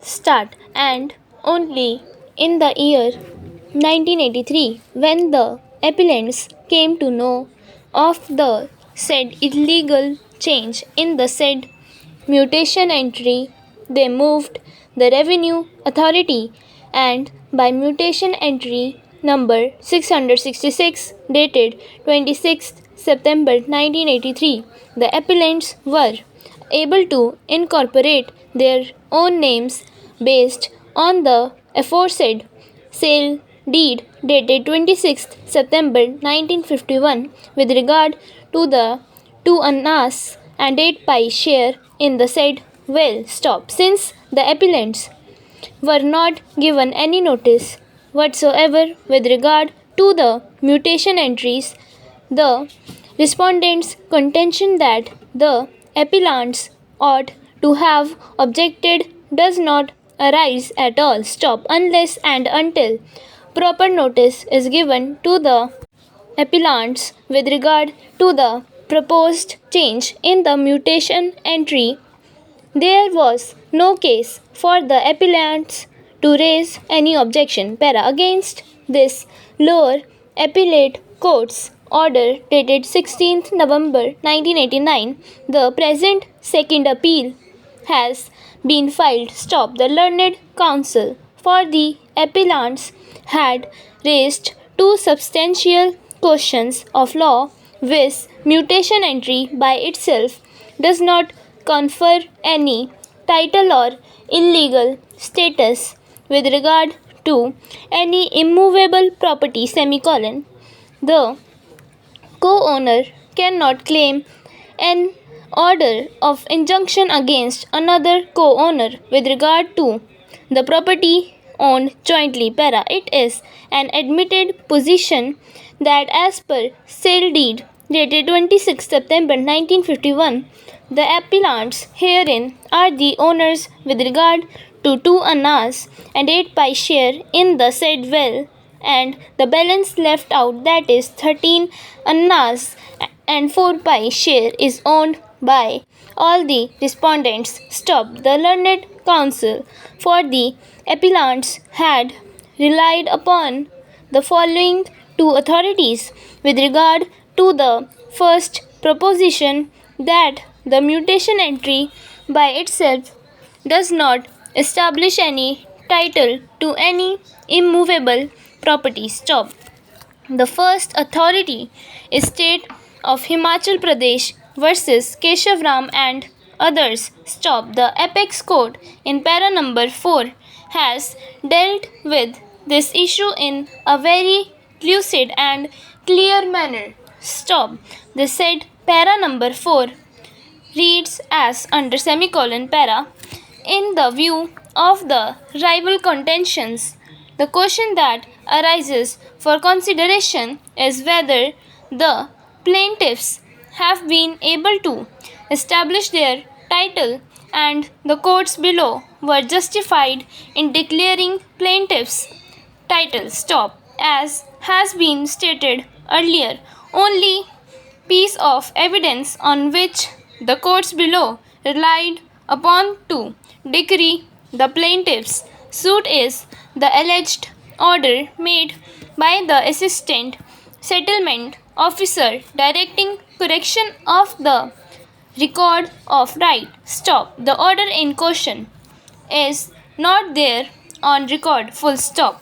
start, and only in the year 1983, when the appellants came to know of the said illegal change in the said mutation entry, they moved the Revenue Authority, and by mutation entry number 666 dated 26th September 1983, the appellants were able to incorporate their own names based on the aforesaid sale deed dated 26th September 1951 with regard to the 2 annas and 8 pi share in the said well stop. Since the appellants were not given any notice whatsoever with regard to the mutation entries, the respondents' contention that the appellants ought to have objected does not arise at all. Stop unless and until proper notice is given to the appellants with regard to the proposed change in the mutation entry. There was no case for the appellants to raise any objection. Against this lower appellate court's order dated 16th November 1989, the present second appeal has been filed. Stop. The learned counsel for the appellants had raised two substantial questions of law, which mutation entry by itself does not confer any title or illegal status with regard to any immovable property, the co-owner cannot claim an order of injunction against another co-owner with regard to the property owned jointly. It is an admitted position that as per sale deed dated 26 September 1951, the appellants herein are the owners with regard to 2 annas and 8 pi share in the said well, and the balance left out, that is 13 annas and 4 pi share, is owned by all the respondents. Stop. The learned counsel for the appellants had relied upon the following two authorities with regard to the first proposition, that the mutation entry by itself does not establish any title to any immovable property. Stop. The first authority is State of Himachal Pradesh versus Keshavram and others. Stop. The apex court in para number 4 has dealt with this issue in a very lucid and clear manner. Stop. The said para number 4 reads as under para. In the view of the rival contentions, the question that arises for consideration is whether the plaintiffs have been able to establish their title, and the courts below were justified in declaring plaintiffs' title. Stop. As has been stated earlier, only piece of evidence on which the courts below relied upon to decree the plaintiff's suit is the alleged order made by the assistant settlement officer directing correction of the record of right. Stop. The order in question is not there on record. Full stop.